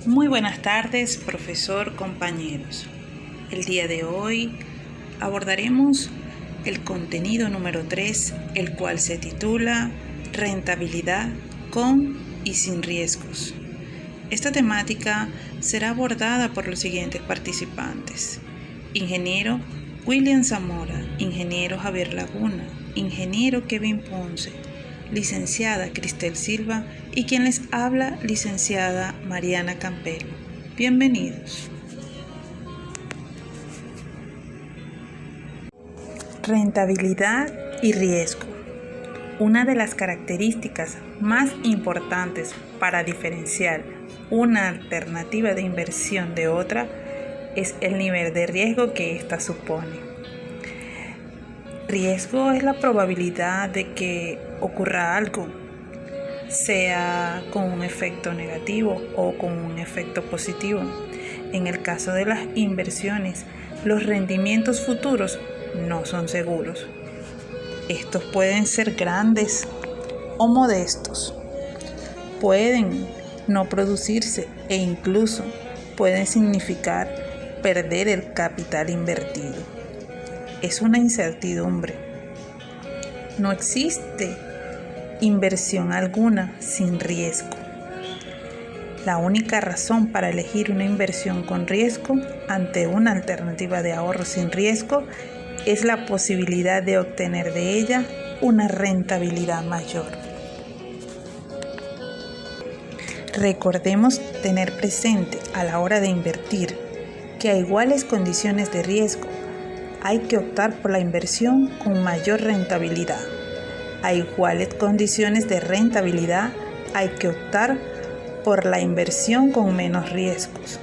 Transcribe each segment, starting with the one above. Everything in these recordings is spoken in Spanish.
Muy buenas tardes, profesor, compañeros. El día de hoy abordaremos el contenido número 3, el cual se titula Rentabilidad con y sin riesgos. Esta temática será abordada por los siguientes participantes: ingeniero William Zamora, ingeniero Javier Laguna, ingeniero Kevin Ponce, licenciada Cristel Silva y quien les habla, licenciada Mariana Campelo. Bienvenidos. Rentabilidad y riesgo. Una de las características más importantes para diferenciar una alternativa de inversión de otra es el nivel de riesgo que ésta supone. Riesgo es la probabilidad de que ocurra algo, sea con un efecto negativo o con un efecto positivo. En el caso de las inversiones, los rendimientos futuros no son seguros. Estos pueden ser grandes o modestos, pueden no producirse e incluso pueden significar perder el capital invertido. Es una incertidumbre. No existe inversión alguna sin riesgo. La única razón para elegir una inversión con riesgo ante una alternativa de ahorro sin riesgo es la posibilidad de obtener de ella una rentabilidad mayor. Recordemos tener presente a la hora de invertir que a iguales condiciones de riesgo hay que optar por la inversión con mayor rentabilidad. A iguales condiciones de rentabilidad hay que optar por la inversión con menos riesgos.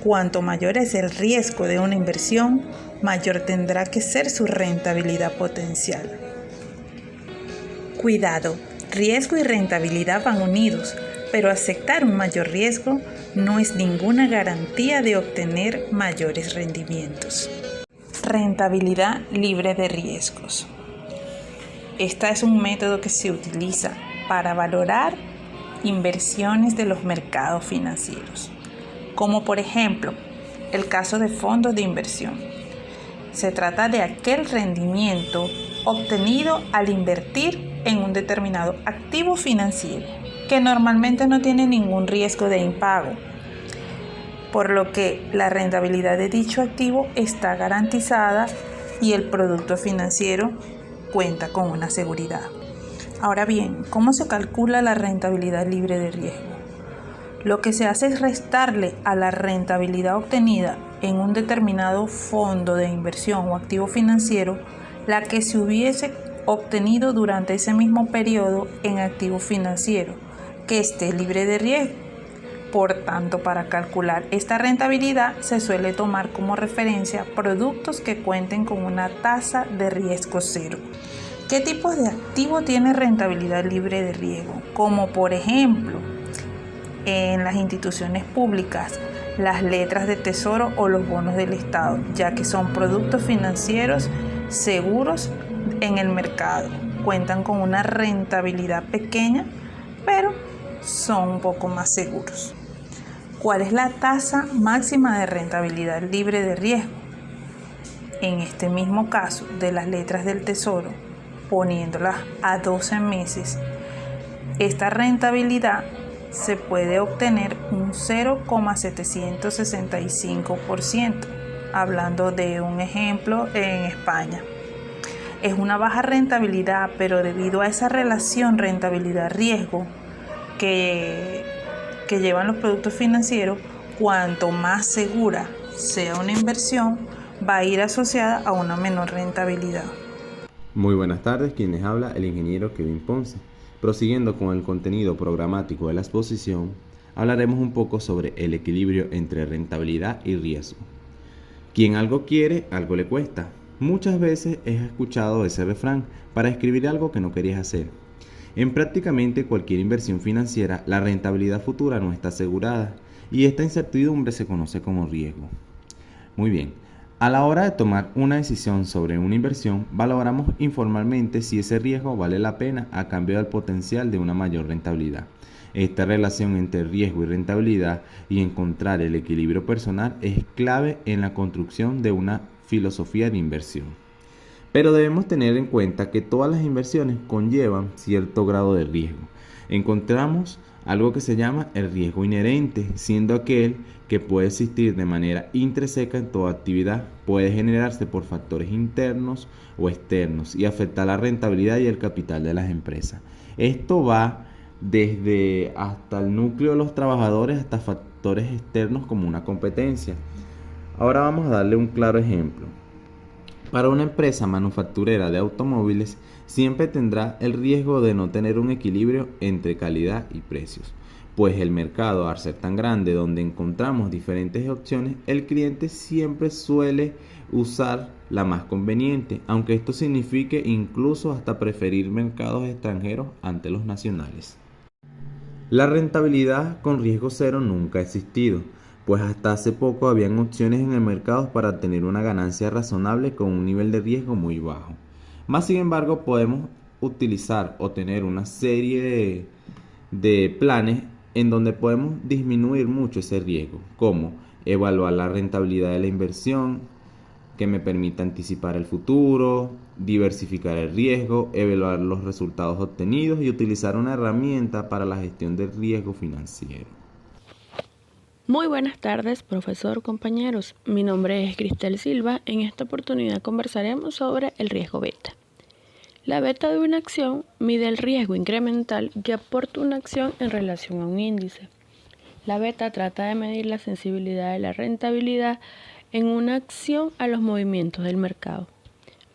Cuanto mayor es el riesgo de una inversión, mayor tendrá que ser su rentabilidad potencial. Cuidado, riesgo y rentabilidad van unidos, pero aceptar un mayor riesgo no es ninguna garantía de obtener mayores rendimientos. Rentabilidad libre de riesgos. Este es un método que se utiliza para valorar inversiones de los mercados financieros, como por ejemplo el caso de fondos de inversión. Se trata de aquel rendimiento obtenido al invertir en un determinado activo financiero que normalmente no tiene ningún riesgo de impago, por lo que la rentabilidad de dicho activo está garantizada y el producto financiero cuenta con una seguridad. Ahora bien, ¿cómo se calcula la rentabilidad libre de riesgo? Lo que se hace es restarle a la rentabilidad obtenida en un determinado fondo de inversión o activo financiero la que se hubiese obtenido durante ese mismo periodo en activo financiero que esté libre de riesgo. Por tanto, para calcular esta rentabilidad se suele tomar como referencia productos que cuenten con una tasa de riesgo cero. ¿Qué tipos de activo tiene rentabilidad libre de riesgo? Como por ejemplo, en las instituciones públicas, las letras de tesoro o los bonos del Estado, ya que son productos financieros seguros en el mercado. Cuentan con una rentabilidad pequeña, pero son un poco más seguros. ¿Cuál es la tasa máxima de rentabilidad libre de riesgo? En este mismo caso de las letras del tesoro, poniéndolas a 12 meses, esta rentabilidad se puede obtener un 0,765%, hablando de un ejemplo en España. Es una baja rentabilidad, pero debido a esa relación rentabilidad-riesgo que llevan los productos financieros, cuanto más segura sea una inversión, va a ir asociada a una menor rentabilidad. Muy buenas tardes, quien les habla el ingeniero Kevin Ponce. Prosiguiendo con el contenido programático de la exposición, hablaremos un poco sobre el equilibrio entre rentabilidad y riesgo. Quien algo quiere, algo le cuesta. Muchas veces he escuchado ese refrán para escribir algo que no querías hacer. En prácticamente cualquier inversión financiera, la rentabilidad futura no está asegurada y esta incertidumbre se conoce como riesgo. Muy bien, a la hora de tomar una decisión sobre una inversión, valoramos informalmente si ese riesgo vale la pena a cambio del potencial de una mayor rentabilidad. Esta relación entre riesgo y rentabilidad y encontrar el equilibrio personal es clave en la construcción de una filosofía de inversión. Pero debemos tener en cuenta que todas las inversiones conllevan cierto grado de riesgo. Encontramos algo que se llama el riesgo inherente, siendo aquel que puede existir de manera intrínseca en toda actividad, puede generarse por factores internos o externos y afectar la rentabilidad y el capital de las empresas. Esto va desde hasta el núcleo de los trabajadores hasta factores externos como una competencia. Ahora vamos a darle un claro ejemplo. Para una empresa manufacturera de automóviles, siempre tendrá el riesgo de no tener un equilibrio entre calidad y precios, pues el mercado, al ser tan grande donde encontramos diferentes opciones, el cliente siempre suele usar la más conveniente, aunque esto signifique incluso hasta preferir mercados extranjeros ante los nacionales. La rentabilidad con riesgo cero nunca ha existido, pues hasta hace poco habían opciones en el mercado para tener una ganancia razonable con un nivel de riesgo muy bajo. Más sin embargo, podemos utilizar o tener una serie de planes en donde podemos disminuir mucho ese riesgo, como evaluar la rentabilidad de la inversión, que me permita anticipar el futuro, diversificar el riesgo, evaluar los resultados obtenidos y utilizar una herramienta para la gestión del riesgo financiero. Muy buenas tardes, profesor, compañeros. Mi nombre es Cristel Silva. En esta oportunidad conversaremos sobre el riesgo beta. La beta de una acción mide el riesgo incremental que aporta una acción en relación a un índice. La beta trata de medir la sensibilidad de la rentabilidad en una acción a los movimientos del mercado.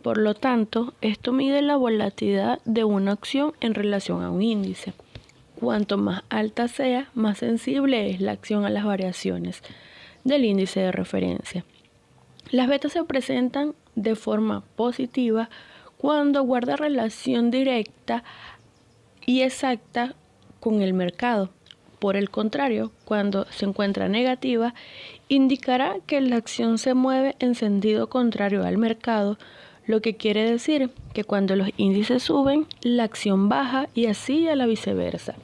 Por lo tanto, esto mide la volatilidad de una acción en relación a un índice. Cuanto más alta sea, más sensible es la acción a las variaciones del índice de referencia. Las betas se presentan de forma positiva cuando guarda relación directa y exacta con el mercado. Por el contrario, cuando se encuentra negativa, indicará que la acción se mueve en sentido contrario al mercado, lo que quiere decir que cuando los índices suben, la acción baja y así a la viceversa.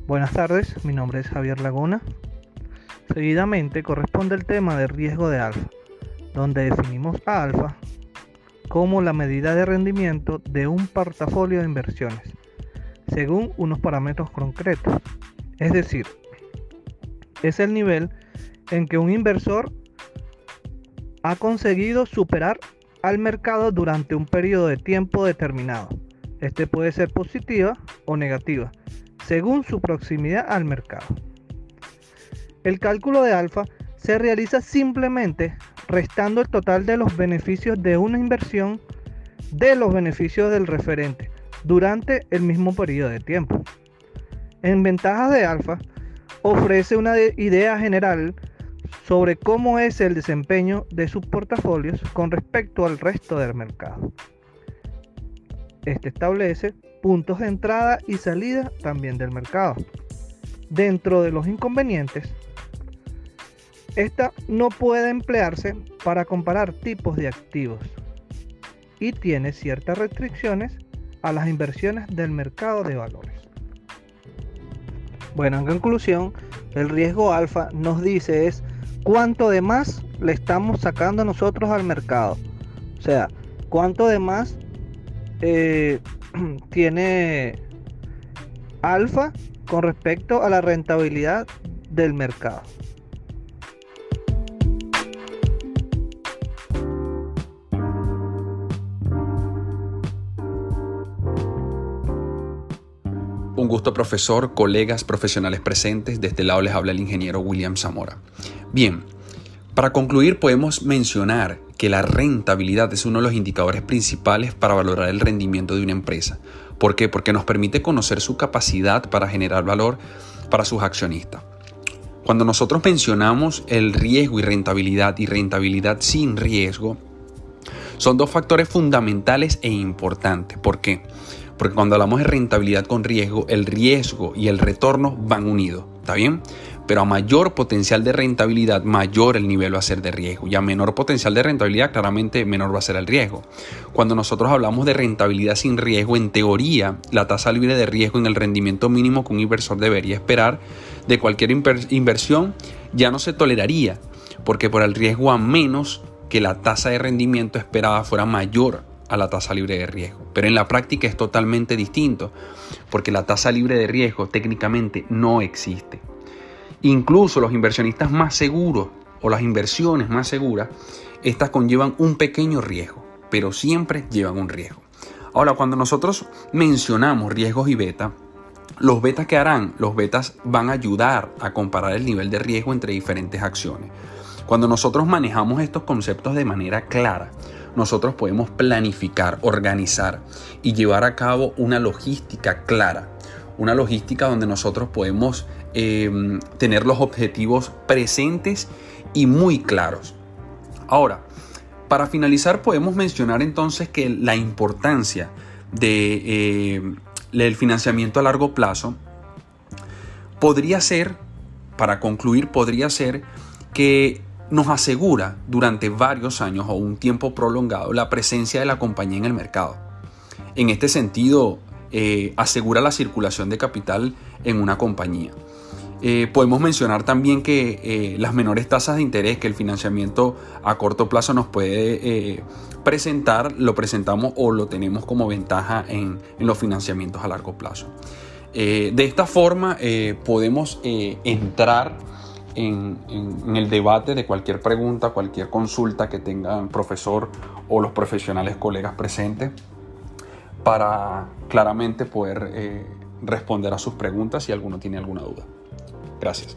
Buenas tardes, mi nombre es Javier Laguna. Seguidamente corresponde el tema del riesgo de alfa, donde definimos a alfa como la medida de rendimiento de un portafolio de inversiones, según unos parámetros concretos. Es decir, es el nivel en que un inversor ha conseguido superar al mercado durante un periodo de tiempo determinado. Este puede ser positiva o negativa, según su proximidad al mercado. El cálculo de alfa se realiza simplemente restando el total de los beneficios de una inversión de los beneficios del referente durante el mismo periodo de tiempo. En ventajas de alfa, ofrece una idea general sobre cómo es el desempeño de sus portafolios con respecto al resto del mercado. Este establece puntos de entrada y salida también del mercado. Dentro de los inconvenientes, esta no puede emplearse para comparar tipos de activos y tiene ciertas restricciones a las inversiones del mercado de valores. Bueno, en conclusión, el riesgo alfa nos dice es cuánto de más le estamos sacando nosotros al mercado. O sea, cuánto de más tiene alfa con respecto a la rentabilidad del mercado. Un gusto, profesor, colegas, profesionales presentes. De este lado les habla el ingeniero William Zamora. Bien, para concluir podemos mencionar que la rentabilidad es uno de los indicadores principales para valorar el rendimiento de una empresa. ¿Por qué? Porque nos permite conocer su capacidad para generar valor para sus accionistas. Cuando nosotros mencionamos el riesgo y rentabilidad sin riesgo, son dos factores fundamentales e importantes. ¿Por qué? Porque cuando hablamos de rentabilidad con riesgo, el riesgo y el retorno van unidos, ¿está bien? pero a mayor potencial de rentabilidad, mayor el nivel va a ser de riesgo. Y a menor potencial de rentabilidad, claramente menor va a ser el riesgo. Cuando nosotros hablamos de rentabilidad sin riesgo, en teoría, la tasa libre de riesgo en el rendimiento mínimo que un inversor debería esperar de cualquier inversión ya no se toleraría, porque por el riesgo a menos que la tasa de rendimiento esperada fuera mayor a la tasa libre de riesgo. Pero en la práctica es totalmente distinto, porque la tasa libre de riesgo técnicamente no existe. Incluso los inversionistas más seguros o las inversiones más seguras, estas conllevan un pequeño riesgo, pero siempre llevan un riesgo. Ahora, cuando nosotros mencionamos riesgos y beta, los betas que harán, los betas van a ayudar a comparar el nivel de riesgo entre diferentes acciones. Cuando nosotros manejamos estos conceptos de manera clara, nosotros podemos planificar, organizar y llevar a cabo una logística clara. Una logística donde nosotros podemos tener los objetivos presentes y muy claros. Ahora, para finalizar podemos mencionar entonces que la importancia del financiamiento a largo plazo podría ser, para concluir, podría ser que nos asegura durante varios años o un tiempo prolongado la presencia de la compañía en el mercado. En este sentido, asegura la circulación de capital en una compañía. Podemos mencionar también que las menores tasas de interés que el financiamiento a corto plazo nos puede presentar, lo presentamos o lo tenemos como ventaja en los financiamientos a largo plazo. De esta forma podemos entrar en el debate de cualquier pregunta, cualquier consulta que tenga el profesor o los profesionales colegas presentes, para claramente poder responder a sus preguntas si alguno tiene alguna duda. Gracias.